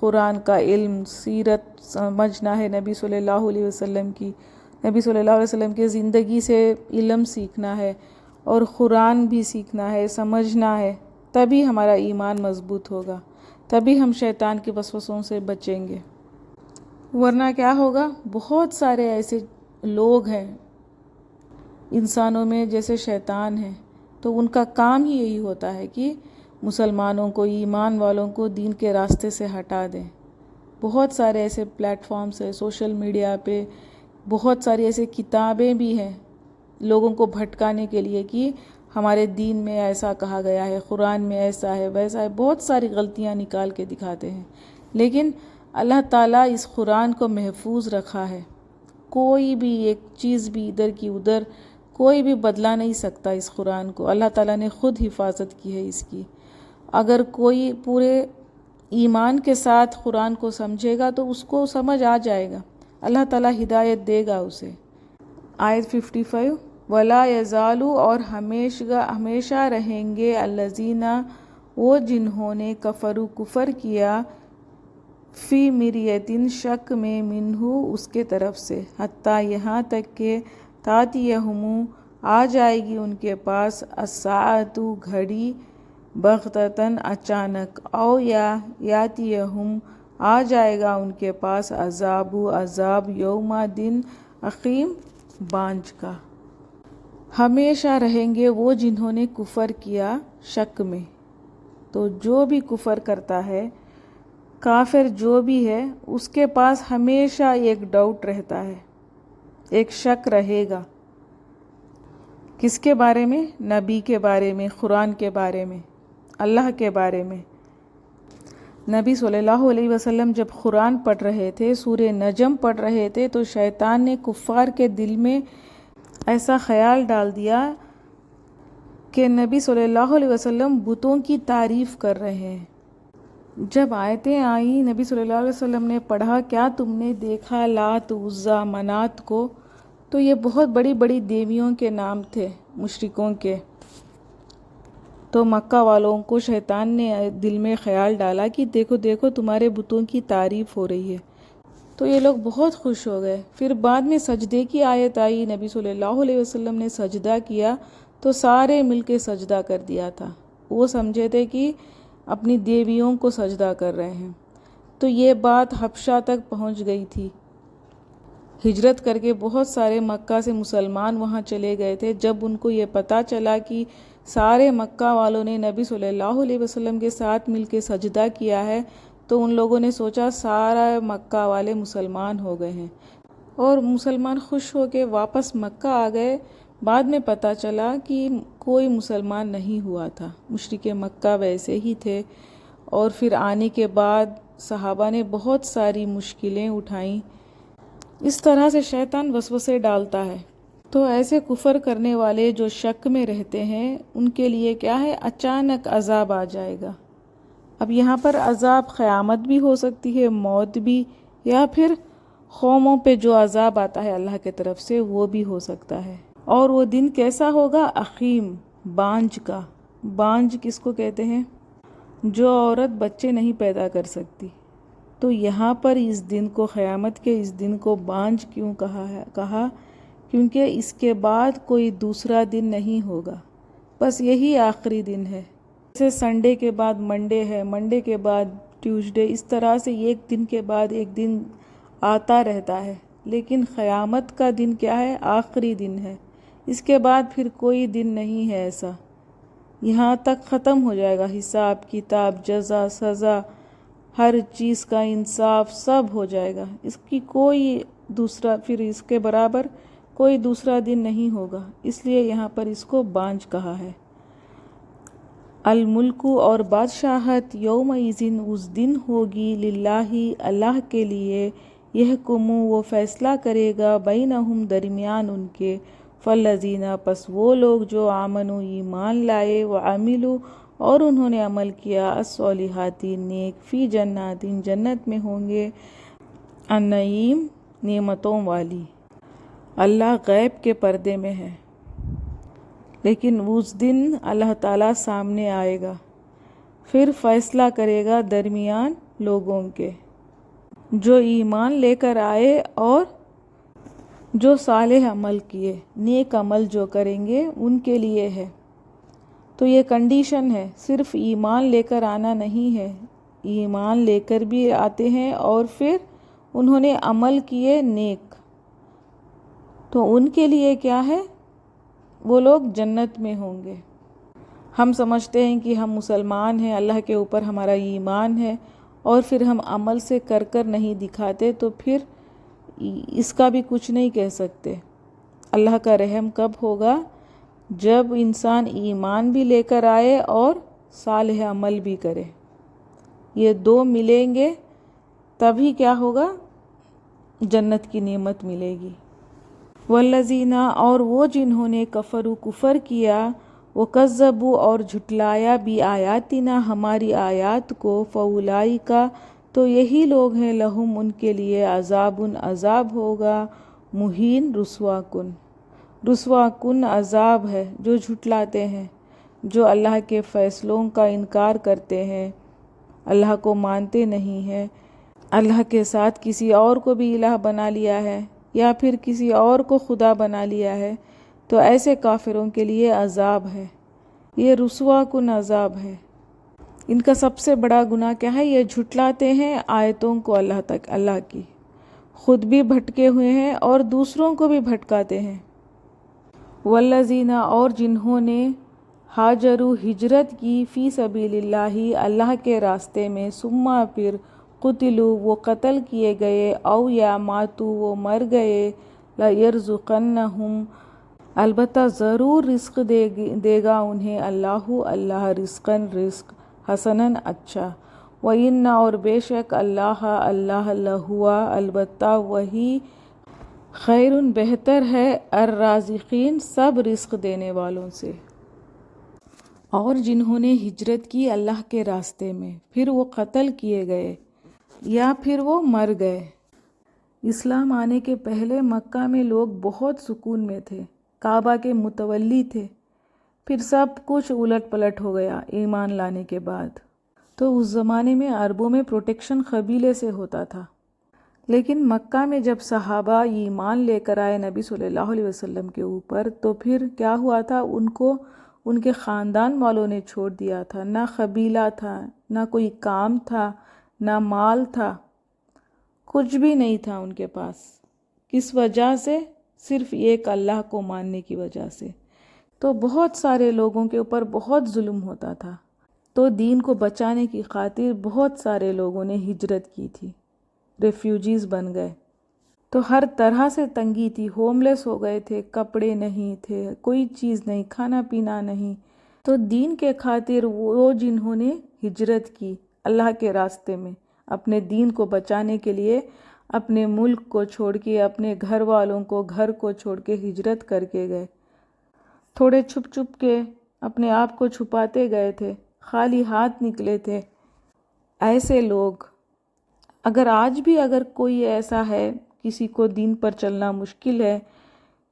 قرآن کا علم، سیرت سمجھنا ہے نبی صلی اللہ علیہ وسلم کی، نبی صلی اللہ علیہ وسلم کی زندگی سے علم سیکھنا ہے اور قرآن بھی سیکھنا ہے، سمجھنا ہے، تبھی ہمارا ایمان مضبوط ہوگا، تبھی ہم شیطان کے وسوسوں سے بچیں گے۔ ورنہ کیا ہوگا؟ بہت سارے ایسے لوگ ہیں انسانوں میں جیسے شیطان ہیں، تو ان کا کام ہی یہی ہوتا ہے کہ مسلمانوں کو، ایمان والوں کو دین کے راستے سے ہٹا دیں۔ بہت سارے ایسے پلیٹ فارمز ہیں سوشل میڈیا پہ، بہت ساری ایسے کتابیں بھی ہیں لوگوں کو بھٹکانے کے لیے کہ ہمارے دین میں ایسا کہا گیا ہے، قرآن میں ایسا ہے، ویسا ہے، بہت ساری غلطیاں نکال کے دکھاتے ہیں۔ لیکن اللہ تعالیٰ اس قرآن کو محفوظ رکھا ہے، کوئی بھی ایک چیز بھی ادھر کی ادھر کوئی بھی بدلا نہیں سکتا اس قرآن کو، اللہ تعالیٰ نے خود حفاظت کی ہے اس کی۔ اگر کوئی پورے ایمان کے ساتھ قرآن کو سمجھے گا تو اس کو سمجھ آ جائے گا، اللہ تعالیٰ ہدایت دے گا اسے۔ آیت 55 وَلَا يَزَالُ اور ہمیشہ رہیں گے الَّذِينَ وہ جنہوں نے کفروا کفر کیا، فی مریۃ شک میں، منہ اس کے طرف سے، حتیٰ یہاں تک کہ تاتیہم آ جائے گی ان کے پاس، الساعۃ گھڑی، بغتۃ اچانک، او یا یاتیہم آ جائے گا ان کے پاس، عذاب یوم دن عقیم بانجھ کا۔ ہمیشہ رہیں گے وہ جنہوں نے کفر کیا شک میں، تو جو بھی کفر کرتا ہے، کافر جو بھی ہے، اس کے پاس ہمیشہ ایک ڈاؤٹ رہتا ہے، ایک شک رہے گا۔ کس کے بارے میں؟ نبی کے بارے میں، قرآن کے بارے میں، اللہ کے بارے میں۔ نبی صلی اللہ علیہ وسلم جب قرآن پڑھ رہے تھے، سورہ نجم پڑھ رہے تھے، تو شیطان نے کفار کے دل میں ایسا خیال ڈال دیا کہ نبی صلی اللہ علیہ وسلم بتوں کی تعریف کر رہے ہیں۔ جب آیتیں آئیں، نبی صلی اللہ علیہ وسلم نے پڑھا، کیا تم نے دیکھا لات، عزیٰ، منات کو؟ تو یہ بہت بڑی بڑی دیویوں کے نام تھے مشرکوں کے۔ تو مکہ والوں کو شیطان نے دل میں خیال ڈالا کہ دیکھو دیکھو تمہارے بتوں کی تعریف ہو رہی ہے، تو یہ لوگ بہت خوش ہو گئے۔ پھر بعد میں سجدے کی آیت آئی، نبی صلی اللہ علیہ وسلم نے سجدہ کیا تو سارے مل کے سجدہ کر دیا تھا، وہ سمجھے تھے کہ اپنی دیویوں کو سجدہ کر رہے ہیں۔ تو یہ بات حبشہ تک پہنچ گئی تھی، ہجرت کر کے بہت سارے مکہ سے مسلمان وہاں چلے گئے تھے۔ جب ان کو یہ پتہ چلا کہ سارے مکہ والوں نے نبی صلی اللہ علیہ وسلم کے ساتھ مل کے سجدہ کیا ہے، تو ان لوگوں نے سوچا سارا مکہ والے مسلمان ہو گئے ہیں، اور مسلمان خوش ہو کے واپس مکہ آ گئے۔ بعد میں پتہ چلا کہ کوئی مسلمان نہیں ہوا تھا، مشرک مکہ ویسے ہی تھے۔ اور پھر آنے کے بعد صحابہ نے بہت ساری مشکلیں اٹھائیں۔ اس طرح سے شیطان وسوسے ڈالتا ہے۔ تو ایسے کفر کرنے والے جو شک میں رہتے ہیں، ان کے لیے کیا ہے؟ اچانک عذاب آ جائے گا۔ اب یہاں پر عذاب قیامت بھی ہو سکتی ہے، موت بھی، یا پھر قوموں پہ جو عذاب آتا ہے اللہ کی طرف سے وہ بھی ہو سکتا ہے۔ اور وہ دن کیسا ہوگا؟ عقیم، بانجھ کا۔ بانجھ کس کو کہتے ہیں؟ جو عورت بچے نہیں پیدا کر سکتی۔ تو یہاں پر اس دن کو، قیامت کے اس دن کو بانجھ کیوں کہا؟ کیونکہ اس کے بعد کوئی دوسرا دن نہیں ہوگا، بس یہی آخری دن ہے۔ جیسے سنڈے کے بعد منڈے ہے، منڈے کے بعد ٹیوزڈے، اس طرح سے ایک دن کے بعد ایک دن آتا رہتا ہے۔ لیکن قیامت کا دن کیا ہے؟ آخری دن ہے، اس کے بعد پھر کوئی دن نہیں ہے ایسا۔ یہاں تک ختم ہو جائے گا حساب کتاب، جزا سزا، ہر چیز کا انصاف، سب ہو جائے گا۔ اس کی کوئی دوسرا، پھر اس کے برابر کوئی دوسرا دن نہیں ہوگا، اس لیے یہاں پر اس کو بانجھ کہا ہے۔ الملک اور بادشاہت یومئذ اس دن ہوگی، للہ اللہ کے لیے، یحکم وہ فیصلہ کرے گا، بینہم درمیان ان کے، فالذین پس وہ لوگ جو آمنوا ایمان لائے، وعملوا اور انہوں نے عمل کیا، الصالحات نیک، فی جنات جنت میں ہوں گے، النعیم نعمتوں والی۔ اللہ غیب کے پردے میں ہے، لیکن اس دن اللہ تعالیٰ سامنے آئے گا، پھر فیصلہ کرے گا درمیان لوگوں کے جو ایمان لے کر آئے اور جو صالح عمل کیے، نیک عمل جو کریں گے ان کے لیے ہے۔ تو یہ کنڈیشن ہے، صرف ایمان لے کر آنا نہیں ہے، ایمان لے کر بھی آتے ہیں اور پھر انہوں نے عمل کیے نیک، تو ان کے لیے کیا ہے؟ وہ لوگ جنت میں ہوں گے۔ ہم سمجھتے ہیں کہ ہم مسلمان ہیں، اللہ کے اوپر ہمارا ایمان ہے، اور پھر ہم عمل سے کر کر نہیں دکھاتے، تو پھر اس کا بھی کچھ نہیں کہہ سکتے۔ اللہ کا رحم کب ہوگا؟ جب انسان ایمان بھی لے کر آئے اور صالح عمل بھی کرے، یہ دو ملیں گے تبھی کیا ہوگا؟ جنت کی نعمت ملے گی۔ والذین، اور وہ جنہوں نے کفروا کفر کیا، وکذبوا اور جھٹلایا بآیاتنا ہماری آیات کو، فاولئک تو یہی لوگ ہیں، لہم ان کے لیے عذاب عذاب ہوگا، مہین رسوا کن عذاب ہے، جو جھٹلاتے ہیں، جو اللہ کے فیصلوں کا انکار کرتے ہیں، اللہ کو مانتے نہیں ہیں، اللہ کے ساتھ کسی اور کو بھی الہ بنا لیا ہے یا پھر کسی اور کو خدا بنا لیا ہے، تو ایسے کافروں کے لیے عذاب ہے، یہ رسوا کن عذاب ہے۔ ان کا سب سے بڑا گناہ کیا ہے؟ یہ جھٹلاتے ہیں آیتوں کو، اللہ کی، خود بھی بھٹکے ہوئے ہیں اور دوسروں کو بھی بھٹکاتے ہیں۔ والذین، اور جنہوں نے ہاجروا ہجرت کی، فی سبیل اللہ اللہ کے راستے میں، ثم پھر قتلوا وہ قتل کیے گئے، او یا ماتوا وہ مر گئے، لَيَرْزُقَنَّهُمْ البتہ ضرور رزق دے گا انہیں اللہ رزق حسناً اچھا، وَإِنَّ اور بے شک اللہ لَهُوَ البتہ وہی، خیر بہتر ہے، الرازقین سب رزق دینے والوں سے۔ اور جنہوں نے ہجرت کی اللہ کے راستے میں، پھر وہ قتل کیے گئے یا پھر وہ مر گئے۔ اسلام آنے کے پہلے مکہ میں لوگ بہت سکون میں تھے، کعبہ کے متولی تھے، پھر سب کچھ الٹ پلٹ ہو گیا ایمان لانے کے بعد۔ تو اس زمانے میں عربوں میں پروٹیکشن قبیلے سے ہوتا تھا، لیکن مکہ میں جب صحابہ ایمان لے کر آئے نبی صلی اللہ علیہ وسلم کے اوپر، تو پھر کیا ہوا تھا؟ ان کو ان کے خاندان والوں نے چھوڑ دیا تھا، نہ قبیلہ تھا، نہ کوئی کام تھا، نہ مال تھا، کچھ بھی نہیں تھا ان کے پاس۔ کس وجہ سے؟ صرف ایک اللہ کو ماننے کی وجہ سے۔ تو بہت سارے لوگوں کے اوپر بہت ظلم ہوتا تھا، تو دین کو بچانے کی خاطر بہت سارے لوگوں نے ہجرت کی تھی، ریفیوجیز بن گئے۔ تو ہر طرح سے تنگی تھی، ہوم لیس ہو گئے تھے، کپڑے نہیں تھے، کوئی چیز نہیں، کھانا پینا نہیں۔ تو دین کے خاطر وہ جنہوں نے ہجرت کی اللہ کے راستے میں، اپنے دین کو بچانے کے لیے اپنے ملک کو چھوڑ کے، اپنے گھر والوں کو، گھر کو چھوڑ کے ہجرت کر کے گئے، تھوڑے چھپ چھپ کے اپنے آپ کو چھپاتے گئے تھے، خالی ہاتھ نکلے تھے۔ ایسے لوگ اگر آج بھی اگر کوئی ایسا ہے، کسی کو دین پر چلنا مشکل ہے،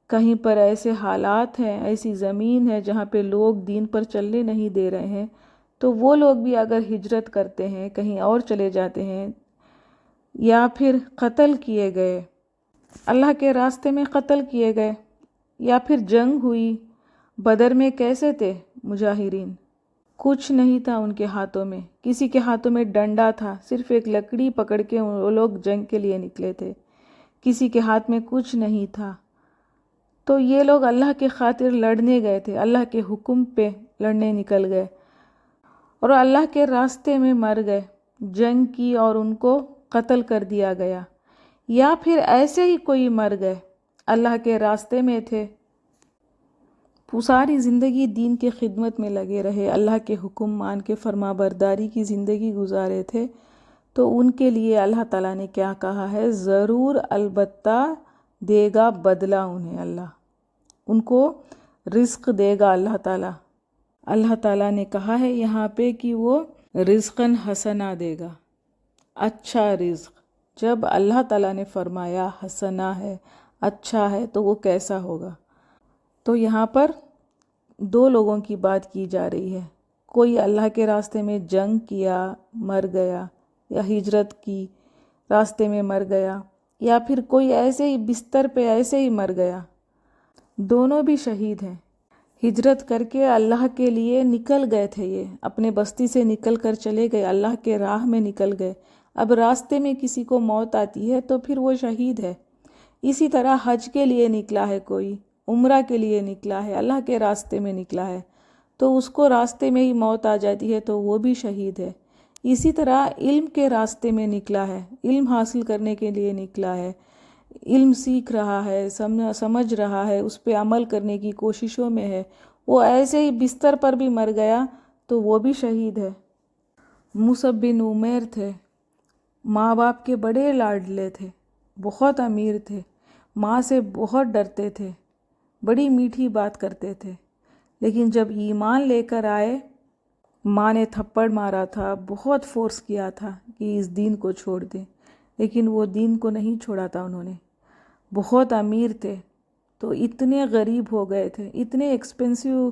کہیں پر ایسے حالات ہیں، ایسی زمین ہے جہاں پہ لوگ دین پر چلنے نہیں دے رہے ہیں، تو وہ لوگ بھی اگر ہجرت کرتے ہیں، کہیں اور چلے جاتے ہیں، یا پھر قتل کیے گئے، اللہ کے راستے میں قتل کیے گئے، یا پھر جنگ ہوئی۔ بدر میں کیسے تھے مجاہرین؟ کچھ نہیں تھا ان کے ہاتھوں میں، کسی کے ہاتھوں میں ڈنڈا تھا، صرف ایک لکڑی پکڑ کے وہ لوگ جنگ کے لیے نکلے تھے، کسی کے ہاتھ میں کچھ نہیں تھا۔ تو یہ لوگ اللہ کے خاطر لڑنے گئے تھے، اللہ کے حکم پہ لڑنے نکل گئے اور اللہ کے راستے میں مر گئے، جنگ کی اور ان کو قتل کر دیا گیا۔ یا پھر ایسے ہی کوئی مر گئے، اللہ کے راستے میں تھے، ساری زندگی دین کے خدمت میں لگے رہے، اللہ کے حکم مان کے فرما برداری کی زندگی گزارے تھے، تو ان کے لیے اللہ تعالیٰ نے کیا کہا ہے؟ ضرور البتہ دے گا بدلہ انہیں، اللہ ان کو رزق دے گا۔ اللہ تعالیٰ نے کہا ہے یہاں پہ کہ وہ رزقاً حسنا دے گا، اچھا رزق۔ جب اللہ تعالیٰ نے فرمایا حسنا ہے، اچھا ہے، تو وہ کیسا ہوگا؟ تو یہاں پر دو لوگوں کی بات کی جا رہی ہے، کوئی اللہ کے راستے میں جنگ کیا، مر گیا، یا ہجرت کی راستے میں مر گیا، یا پھر کوئی ایسے ہی بستر پہ ایسے ہی مر گیا، دونوں بھی شہید ہیں۔ ہجرت کر کے اللہ کے لیے نکل گئے تھے، یہ اپنے بستی سے نکل کر چلے گئے، اللہ کے راہ میں نکل گئے، اب راستے میں کسی کو موت آتی ہے تو پھر وہ شہید ہے۔ اسی طرح حج کے لیے نکلا ہے، کوئی عمرہ کے لیے نکلا ہے، اللہ کے راستے میں نکلا ہے، تو اس کو راستے میں ہی موت آ جاتی ہے تو وہ بھی شہید ہے۔ اسی طرح علم کے راستے میں نکلا ہے، علم حاصل کرنے کے لیے نکلا ہے، علم سیکھ رہا ہے، سمجھ رہا ہے، اس پہ عمل کرنے کی کوششوں میں ہے، وہ ایسے ہی بستر پر بھی مر گیا تو وہ بھی شہید ہے۔ مصعب بن عمیر تھے، ماں باپ کے بڑے لاڈلے تھے، بہت امیر تھے، ماں سے بہت ڈرتے تھے، بڑی میٹھی بات کرتے تھے، لیکن جب ایمان لے کر آئے، ماں نے تھپڑ مارا تھا، بہت فورس کیا تھا کہ اس دین کو چھوڑ دیں، لیکن وہ دین کو نہیں چھوڑا تھا انہوں نے۔ بہت امیر تھے تو اتنے غریب ہو گئے تھے، اتنے ایکسپینسیو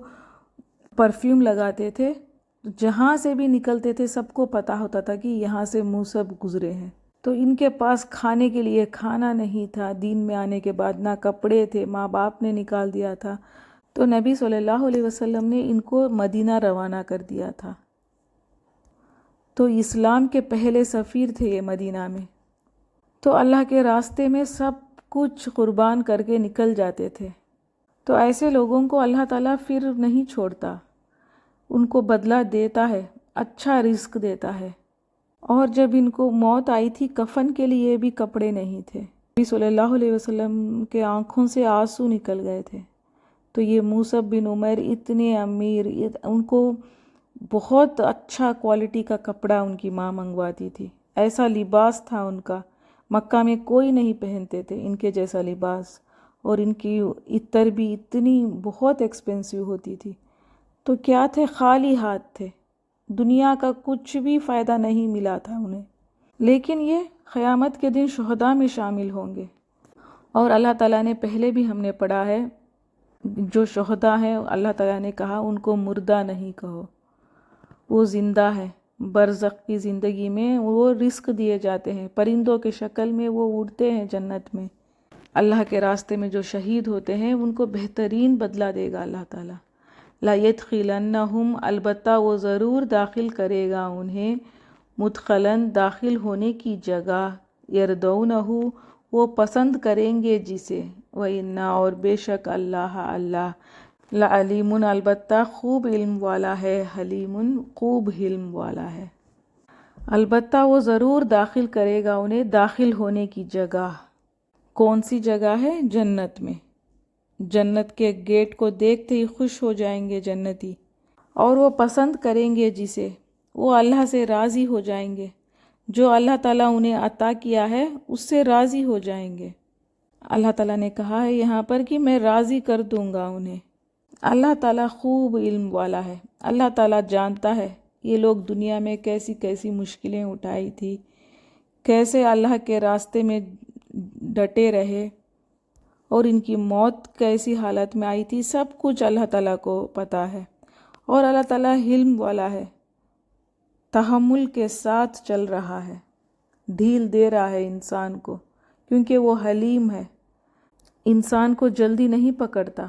پرفیوم لگاتے تھے، جہاں سے بھی نکلتے تھے سب کو پتہ ہوتا تھا کہ یہاں سے مصعب گزرے ہیں۔ تو ان کے پاس کھانے کے لیے کھانا نہیں تھا، دین میں آنے کے بعد نہ کپڑے تھے، ماں باپ نے نکال دیا تھا، تو نبی صلی اللہ علیہ وسلم نے ان کو مدینہ روانہ کر دیا تھا۔ تو اسلام کے پہلے سفیر تھے یہ مدینہ میں، تو اللہ کے راستے میں سب کچھ قربان کر کے نکل جاتے تھے۔ تو ایسے لوگوں کو اللہ تعالیٰ پھر نہیں چھوڑتا، ان کو بدلہ دیتا ہے، اچھا رزق دیتا ہے۔ اور جب ان کو موت آئی تھی، کفن کے لیے بھی کپڑے نہیں تھے، نبی صلی اللہ علیہ وسلم کے آنکھوں سے آنسو نکل گئے تھے۔ تو یہ مصعب بن عمیر اتنے امیر، ان کو بہت اچھا کوالٹی کا کپڑا ان کی ماں منگواتی تھی، ایسا لباس تھا ان کا، مکہ میں کوئی نہیں پہنتے تھے ان کے جیسا لباس، اور ان کی عطر بھی اتنی بہت ایکسپینسیو ہوتی تھی۔ تو کیا تھے؟ خالی ہاتھ تھے، دنیا کا کچھ بھی فائدہ نہیں ملا تھا انہیں، لیکن یہ قیامت کے دن شہداء میں شامل ہوں گے۔ اور اللہ تعالیٰ نے پہلے بھی ہم نے پڑھا ہے، جو شہداء ہیں اللہ تعالیٰ نے کہا ان کو مردہ نہیں کہو، وہ زندہ ہے، برزخ کی زندگی میں وہ رزق دیے جاتے ہیں، پرندوں کے شکل میں وہ اڑتے ہیں جنت میں۔ اللہ کے راستے میں جو شہید ہوتے ہیں ان کو بہترین بدلہ دے گا اللہ تعالیٰ۔ لا يدخلنہم، البتہ وہ ضرور داخل کرے گا انہیں، مدخلاً داخل ہونے کی جگہ، یردونہ وہ پسند کریں گے جسے، وَإِنَّا اور بے شک اللہ لعلیم البتہ خوب علم والا ہے، حلیم خوب حلم والا ہے۔ البتہ وہ ضرور داخل کرے گا انہیں داخل ہونے کی جگہ، کون سی جگہ ہے؟ جنت میں۔ جنت کے گیٹ کو دیکھتے ہی خوش ہو جائیں گے جنتی، اور وہ پسند کریں گے جسے، وہ اللہ سے راضی ہو جائیں گے، جو اللہ تعالیٰ انہیں عطا کیا ہے اس سے راضی ہو جائیں گے۔ اللہ تعالیٰ نے کہا ہے یہاں پر کہ میں راضی کر دوں گا انہیں۔ اللہ تعالیٰ خوب علم والا ہے، اللہ تعالیٰ جانتا ہے یہ لوگ دنیا میں کیسی کیسی مشکلیں اٹھائی تھی، کیسے اللہ کے راستے میں ڈٹے رہے، اور ان کی موت کیسی حالت میں آئی تھی، سب کچھ اللہ تعالیٰ کو پتہ ہے۔ اور اللہ تعالیٰ حلم والا ہے، تحمل کے ساتھ چل رہا ہے، ڈھیل دے رہا ہے انسان کو، کیونکہ وہ حلیم ہے، انسان کو جلدی نہیں پکڑتا،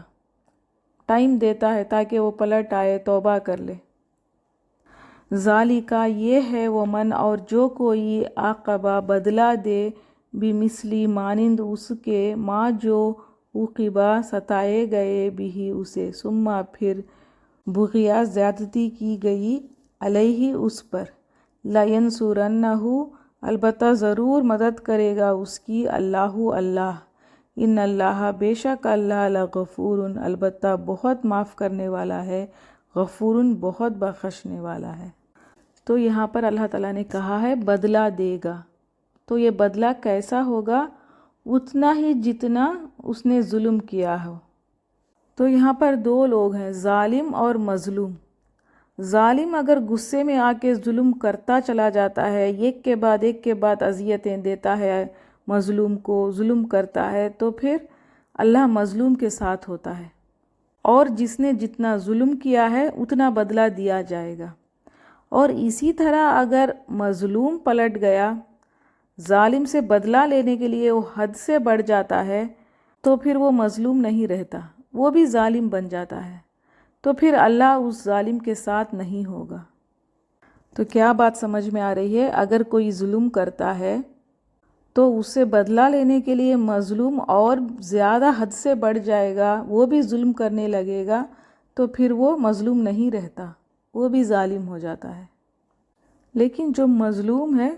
ٹائم دیتا ہے تاکہ وہ پلٹ آئے، توبہ کر لے۔ ذالکہ یہ ہے وہ من، اور جو کوئی عاقبہ بدلہ دے، بمثلی مانند اس کے، ماں جو عوقبہ ستائے گئے، بھی اسے، ثم پھر بغیا زیادتی کی گئی، علیہ اس پر، لینصرنہ البتہ ضرور مدد کرے گا اس کی، اللہ ان اللہ بے شک اللہ لغفور البتہ بہت معاف کرنے والا ہے، غفور بہت بخشنے والا ہے۔ تو یہاں پر اللہ تعالیٰ نے کہا ہے بدلہ دے گا، تو یہ بدلہ کیسا ہوگا؟ اتنا ہی جتنا اس نے ظلم کیا ہو۔ تو یہاں پر دو لوگ ہیں، ظالم اور مظلوم۔ ظالم اگر غصے میں آ کے ظلم کرتا چلا جاتا ہے، ایک کے بعد اذیتیں دیتا ہے، مظلوم کو ظلم کرتا ہے، تو پھر اللہ مظلوم کے ساتھ ہوتا ہے، اور جس نے جتنا ظلم کیا ہے اتنا بدلہ دیا جائے گا۔ اور اسی طرح اگر مظلوم پلٹ گیا، ظالم سے بدلہ لینے کے لیے وہ حد سے بڑھ جاتا ہے، تو پھر وہ مظلوم نہیں رہتا، وہ بھی ظالم بن جاتا ہے، تو پھر اللہ اس ظالم کے ساتھ نہیں ہوگا۔ تو کیا بات سمجھ میں آ رہی ہے؟ اگر کوئی ظلم کرتا ہے تو اس سے بدلہ لینے کے لیے مظلوم اور زیادہ حد سے بڑھ جائے گا، وہ بھی ظلم کرنے لگے گا، تو پھر وہ مظلوم نہیں رہتا، وہ بھی ظالم ہو جاتا ہے۔ لیکن جو مظلوم ہے،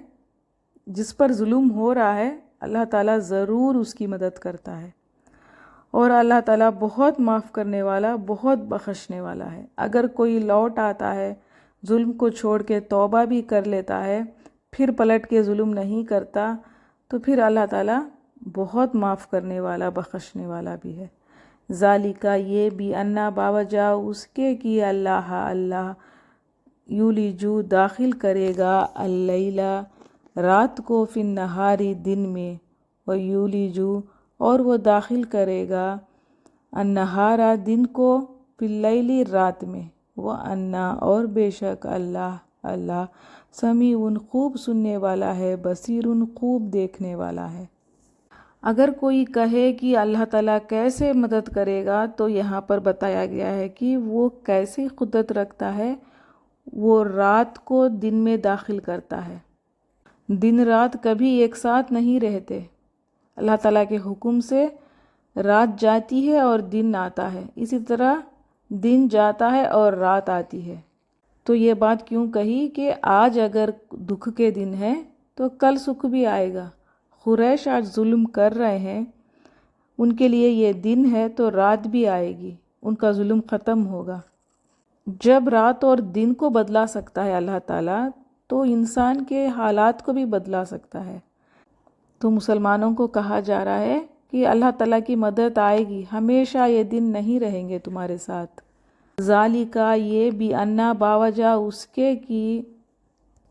جس پر ظلم ہو رہا ہے، اللہ تعالیٰ ضرور اس کی مدد کرتا ہے، اور اللہ تعالیٰ بہت معاف کرنے والا، بہت بخشنے والا ہے۔ اگر کوئی لوٹ آتا ہے، ظلم کو چھوڑ کے توبہ بھی کر لیتا ہے، پھر پلٹ کے ظلم نہیں کرتا، تو پھر اللہ تعالیٰ بہت معاف کرنے والا، بخشنے والا بھی ہے۔ ذالکہ یہ بھی انا باوجہ اس کے کہ اللہ یولیجو داخل کرے گا اللیلہ رات کو فی النہاری دن میں، و یولیجو اور وہ داخل کرے گا النہارا دن کو فی اللیل رات میں، وَأَنَّا اور بے شک اللہ سمیع خوب سننے والا ہے، بصیر خوب دیکھنے والا ہے۔ اگر کوئی کہے کہ اللہ تعالیٰ کیسے مدد کرے گا، تو یہاں پر بتایا گیا ہے کہ وہ کیسے قدرت رکھتا ہے، وہ رات کو دن میں داخل کرتا ہے۔ دن رات کبھی ایک ساتھ نہیں رہتے، اللہ تعالیٰ کے حکم سے رات جاتی ہے اور دن آتا ہے، اسی طرح دن جاتا ہے اور رات آتی ہے۔ تو یہ بات کیوں کہی کہ آج اگر دکھ کے دن ہے تو کل سکھ بھی آئے گا۔ قریش آج ظلم کر رہے ہیں، ان کے لیے یہ دن ہے تو رات بھی آئے گی، ان کا ظلم ختم ہوگا۔ جب رات اور دن کو بدلا سکتا ہے اللہ تعالیٰ، تو انسان کے حالات کو بھی بدلا سکتا ہے۔ تو مسلمانوں کو کہا جا رہا ہے کہ اللہ تعالیٰ کی مدد آئے گی، ہمیشہ یہ دن نہیں رہیں گے تمہارے ساتھ۔ ذالکہ یہ بھی انا باوجہ اس کے کہ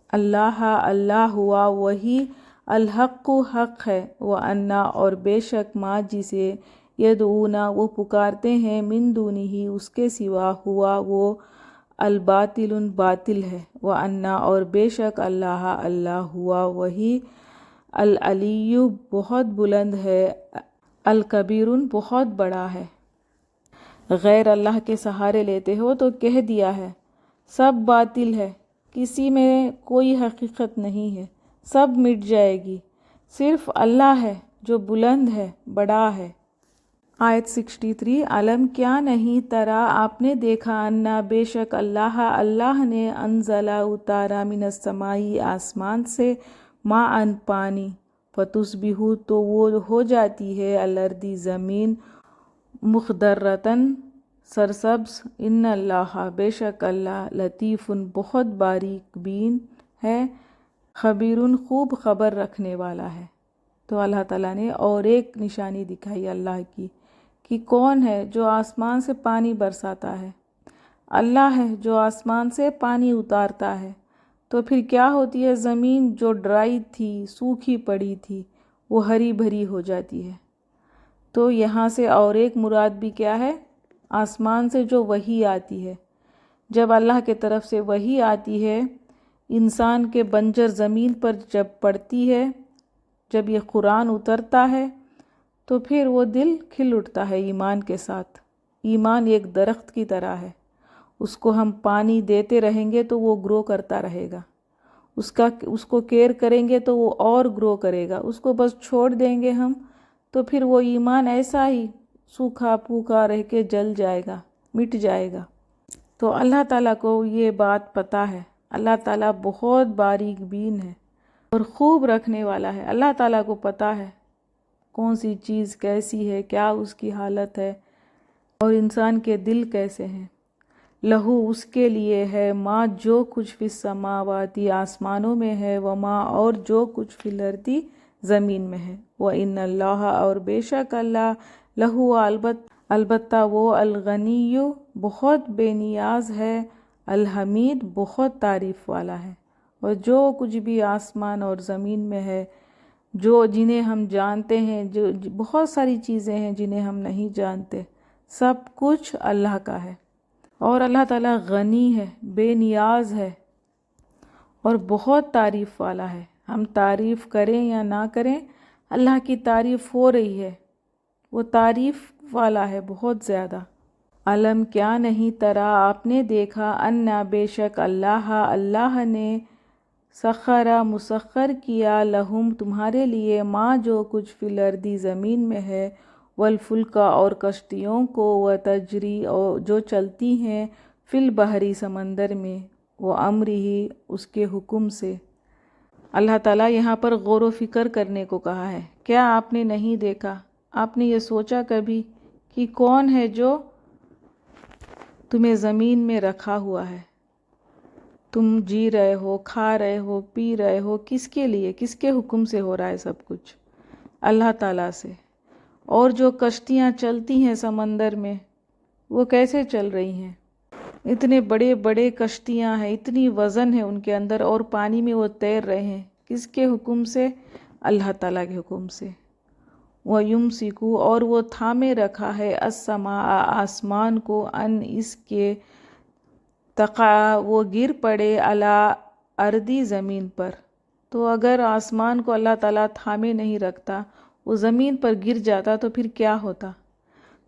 اللہ ہوا وہی الحق حق ہے، وَأَنَّا اور بے شک ما جسے یدعونا وہ پکارتے ہیں من دونہ اس کے سوا ہوا وہ الباطل باطل ہے، وَأَنَّا اور بے شک اللہ ہوا وہی العلی بہت بلند ہے، الکبیر بہت بڑا ہے۔ غیر اللہ کے سہارے لیتے ہو تو کہہ دیا ہے، سب باطل ہے، کسی میں کوئی حقیقت نہیں ہے، سب مٹ جائے گی، صرف اللہ ہے جو بلند ہے، بڑا ہے۔ آیت 63 علم کیا نہیں ترا آپ نے دیکھا انا بے شک اللہ نے انزلہ اتارا من السمائی آسمان سے ماءً پانی، فتصبح تو وہ ہو جاتی ہے الارض زمین مخضرۃً سرسبز، ان اللہ بے شک اللہ لطیف بہت باریک بین ہے، خبیر خوب خبر رکھنے والا ہے۔ تو اللہ تعالیٰ نے اور ایک نشانی دکھائی اللہ کی کہ کون ہے جو آسمان سے پانی برساتا ہے، اللہ ہے جو آسمان سے پانی اتارتا ہے، تو پھر کیا ہوتی ہے، زمین جو ڈرائی تھی، سوکھی پڑی تھی، وہ ہری بھری ہو جاتی ہے۔ تو یہاں سے اور ایک مراد بھی کیا ہے، آسمان سے جو وحی آتی ہے، جب اللہ کے طرف سے وحی آتی ہے انسان کے بنجر زمین پر جب پڑتی ہے، جب یہ قرآن اترتا ہے، تو پھر وہ دل کھل اٹھتا ہے ایمان کے ساتھ۔ ایمان ایک درخت کی طرح ہے، اس کو ہم پانی دیتے رہیں گے تو وہ گرو کرتا رہے گا، اس کو کیئر کریں گے تو وہ اور گرو کرے گا، اس کو بس چھوڑ دیں گے ہم تو پھر وہ ایمان ایسا ہی سوکھا پھوکا رہ کے جل جائے گا، مٹ جائے گا۔ تو اللہ تعالیٰ کو یہ بات پتہ ہے، اللہ تعالیٰ بہت باریک بین ہے اور خوب رکھنے والا ہے۔ اللہ تعالیٰ کو پتہ ہے کون سی چیز کیسی ہے، کیا اس کی حالت ہے، اور انسان کے دل کیسے ہیں۔ لہو اس کے لیے ہے ما جو کچھ فی السماواتی آسمانوں میں ہے، وما اور جو کچھ فی الارض زمین میں ہے، وَإِنَّ اللَّهَ اور بے شک اللہ لہو البتہ وہ الغنی بہت بے نیاز ہے، الحمید بہت تعریف والا ہے۔ اور جو کچھ بھی آسمان اور زمین میں ہے، جو جنہیں ہم جانتے ہیں، جو بہت ساری چیزیں ہیں جنہیں ہم نہیں جانتے، سب کچھ اللہ کا ہے، اور اللہ تعالیٰ غنی ہے، بے نیاز ہے، اور بہت تعریف والا ہے۔ ہم تعریف کریں یا نہ کریں، اللہ کی تعریف ہو رہی ہے، وہ تعریف والا ہے بہت زیادہ۔ علم کیا نہیں ترا آپ نے دیکھا، انا بے شک اللہ نے سخرا مسخر کیا، لہم تمہارے لیے، ماں جو کچھ فی الارض زمین میں ہے، والفلکا اور کشتیوں کو، وتجری جو چلتی ہیں، فی البحری سمندر میں، وامرہ اس کے حکم سے۔ اللہ تعالیٰ یہاں پر غور و فکر کرنے کو کہا ہے۔ کیا آپ نے نہیں دیکھا، آپ نے یہ سوچا کبھی کہ کون ہے جو تمہیں زمین میں رکھا ہوا ہے؟ تم جی رہے ہو، کھا رہے ہو، پی رہے ہو، کس کے لیے، کس کے حکم سے ہو رہا ہے سب کچھ؟ اللہ تعالیٰ سے۔ اور جو کشتیاں چلتی ہیں سمندر میں، وہ کیسے چل رہی ہیں؟ اتنے بڑے بڑے کشتیاں ہیں، اتنی وزن ہے ان کے اندر، اور پانی میں وہ تیر رہے ہیں، کس کے حکم سے؟ اللہ تعالیٰ کے حکم سے۔ وَيُمْسِكُ اور وہ تھامے رکھا ہے، السَّمَاءَ آسمان کو، ان اس کے، تقع وہ گر پڑے، علی ارضی زمین پر۔ تو اگر آسمان کو اللہ تعالیٰ تھامے نہیں رکھتا، وہ زمین پر گر جاتا تو پھر کیا ہوتا؟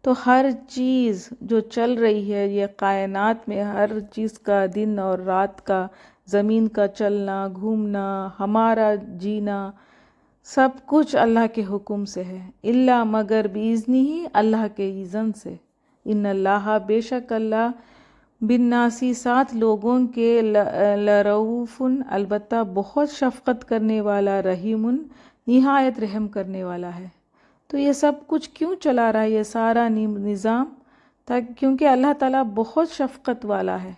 تو ہر چیز جو چل رہی ہے یہ کائنات میں، ہر چیز کا، دن اور رات کا، زمین کا چلنا، گھومنا، ہمارا جینا، سب کچھ اللہ کے حکم سے ہے، الا مگر بِإِذْنِهِ اللہ کے اذن سے۔ ان اللہ بے شک اللہ، بالناسی ساتھ لوگوں کے، لرؤوف البتہ بہت شفقت کرنے والا، رحیم نہایت رحم کرنے والا ہے۔ تو یہ سب کچھ کیوں چلا رہا ہے یہ سارا نظام؟ کیونکہ اللہ تعالیٰ بہت شفقت والا ہے،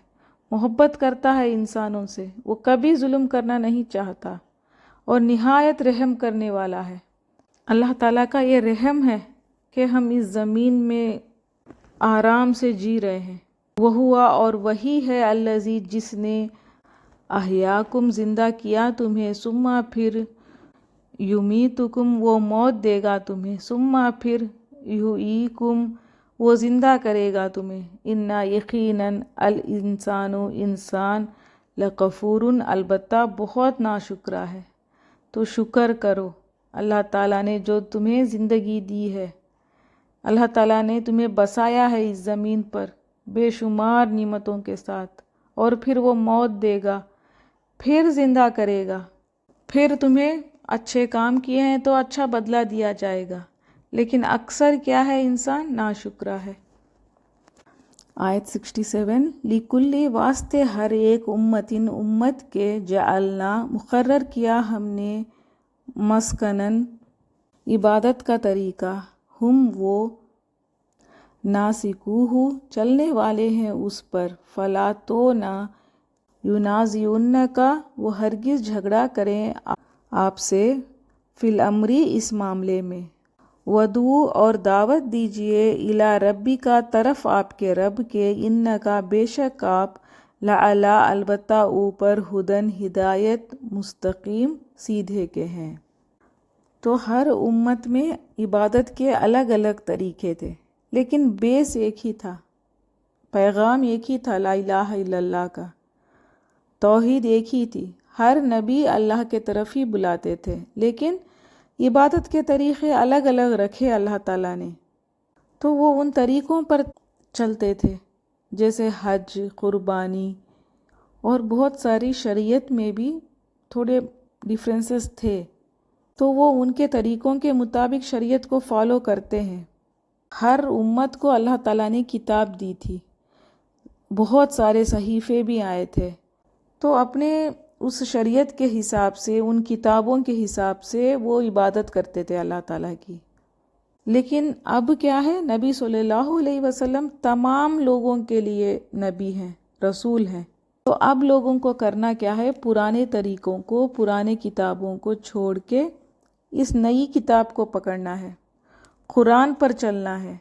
محبت کرتا ہے انسانوں سے، وہ کبھی ظلم کرنا نہیں چاہتا، اور نہایت رحم کرنے والا ہے۔ اللہ تعالیٰ کا یہ رحم ہے کہ ہم اس زمین میں آرام سے جی رہے ہیں۔ وہوا اور وہی ہے، الذی جس نے، احیاکم زندہ کیا تمہیں، ثم پھر، یمیتکم وہ موت دے گا تمہیں، ثم پھر، یحییکم وہ زندہ کرے گا تمہیں، انا یقیناً، الانسان انسان، لغفور البتہ بہت ناشکرا ہے۔ تو شکر کرو اللہ تعالیٰ نے جو تمہیں زندگی دی ہے، اللہ تعالیٰ نے تمہیں بسایا ہے اس زمین پر بے شمار نعمتوں کے ساتھ، اور پھر وہ موت دے گا، پھر زندہ کرے گا، پھر تمہیں اچھے کام کیے ہیں تو اچھا بدلہ دیا جائے گا، لیکن اکثر کیا ہے، انسان ناشکرا ہے۔ آیت 67، لِكُلِّ واسطے ہر ایک، امت کے، جعلنا مقرر کیا ہم نے، مسکنن عبادت کا طریقہ، ہم وہ، ناسکوہ چلنے والے ہیں اس پر، فلا تو نہ، ینازعنک وہ ہرگز جھگڑا کریں آپ سے، فی الامر اس معاملے میں، ودعو اور دعوت دیجئے، الی ربک طرف آپ کے رب کے، انک بے شک آپ، لعلی البتہ اوپر، ہدن ہدایت، مستقیم سیدھے کے ہیں۔ تو ہر امت میں عبادت کے الگ الگ طریقے تھے، لیکن بیس ایک ہی تھا، پیغام ایک ہی تھا، لا الہ الا اللہ کا، توحید ایک ہی تھی، ہر نبی اللہ کے طرف ہی بلاتے تھے، لیکن عبادت کے طریقے الگ الگ رکھے اللہ تعالیٰ نے، تو وہ ان طریقوں پر چلتے تھے، جیسے حج، قربانی، اور بہت ساری شریعت میں بھی تھوڑے ڈیفرنسز تھے، تو وہ ان کے طریقوں کے مطابق شریعت کو فالو کرتے ہیں۔ ہر امت کو اللہ تعالیٰ نے کتاب دی تھی، بہت سارے صحیفے بھی آئے تھے، تو اپنے اس شریعت کے حساب سے، ان کتابوں کے حساب سے وہ عبادت کرتے تھے اللہ تعالیٰ کی۔ لیکن اب کیا ہے، نبی صلی اللہ علیہ وسلم تمام لوگوں کے لیے نبی ہیں، رسول ہیں، تو اب لوگوں کو کرنا کیا ہے، پرانے طریقوں کو، پرانے کتابوں کو چھوڑ کے اس نئی کتاب کو پکڑنا ہے، قرآن پر چلنا ہے۔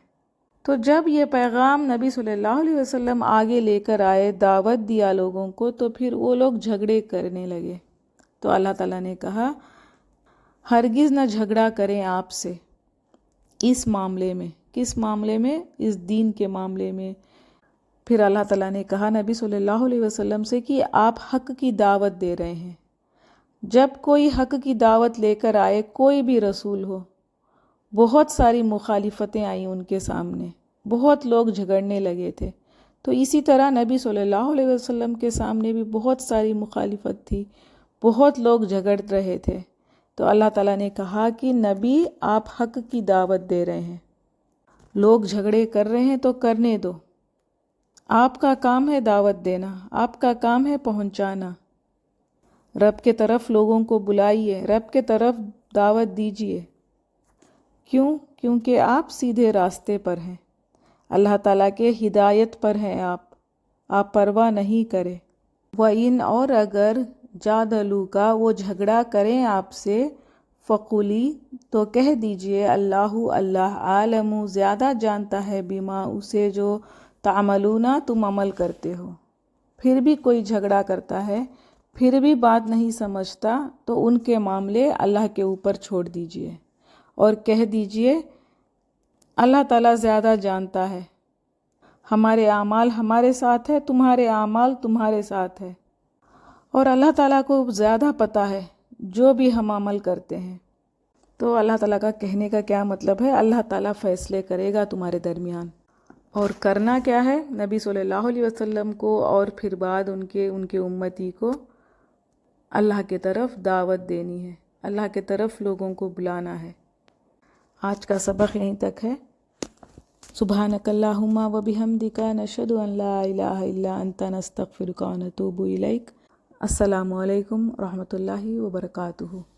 تو جب یہ پیغام نبی صلی اللہ علیہ وسلم آگے لے کر آئے، دعوت دیا لوگوں کو، تو پھر وہ لوگ جھگڑے کرنے لگے، تو اللہ تعالیٰ نے کہا ہرگز نہ جھگڑا کریں آپ سے اس معاملے میں۔ کس معاملے میں؟ اس دین کے معاملے میں، پھر اللہ تعالیٰ نے کہا نبی صلی اللہ علیہ وسلم سے کہ آپ حق کی دعوت دے رہے ہیں. جب کوئی حق کی دعوت لے کر آئے، کوئی بھی رسول ہو، بہت ساری مخالفتیں آئیں ان کے سامنے، بہت لوگ جھگڑنے لگے تھے. تو اسی طرح نبی صلی اللہ علیہ وسلم کے سامنے بھی بہت ساری مخالفت تھی، بہت لوگ جھگڑ رہے تھے. تو اللہ تعالیٰ نے کہا کہ نبی آپ حق کی دعوت دے رہے ہیں، لوگ جھگڑے کر رہے ہیں تو کرنے دو، آپ کا کام ہے دعوت دینا، آپ کا کام ہے پہنچانا. رب کے طرف لوگوں کو بلائیے، رب کے طرف دعوت دیجیے. کیوں؟ کیونکہ آپ سیدھے راستے پر ہیں، اللہ تعالیٰ کے ہدایت پر ہیں، آپ پرواہ نہیں کرے. وَإِنْ اور اگر جادلوکا وہ جھگڑا کریں آپ سے، فقولی تو کہہ دیجئے اللہ عالم زیادہ جانتا ہے بما اسے جو تعملون تم عمل کرتے ہو. پھر بھی کوئی جھگڑا کرتا ہے، پھر بھی بات نہیں سمجھتا، تو ان کے معاملے اللہ کے اوپر چھوڑ دیجئے اور کہہ دیجئے اللہ تعالیٰ زیادہ جانتا ہے، ہمارے اعمال ہمارے ساتھ ہے، تمہارے اعمال تمہارے ساتھ ہے، اور اللہ تعالیٰ کو زیادہ پتہ ہے جو بھی ہم عمل کرتے ہیں. تو اللہ تعالیٰ کا کہنے کا کیا مطلب ہے؟ اللہ تعالیٰ فیصلے کرے گا تمہارے درمیان. اور کرنا کیا ہے؟ نبی صلی اللہ علیہ وسلم کو اور پھر بعد ان کے امتی کو اللہ کے طرف دعوت دینی ہے، اللہ کے طرف لوگوں کو بلانا ہے. آج کا سبق یہیں تک ہے. سبحانک اللہم و بحمدک نشہد ان لا الہ الا انت نستغفرک و نتوب الیک. السلام علیکم ورحمۃ اللہ وبرکاتہ.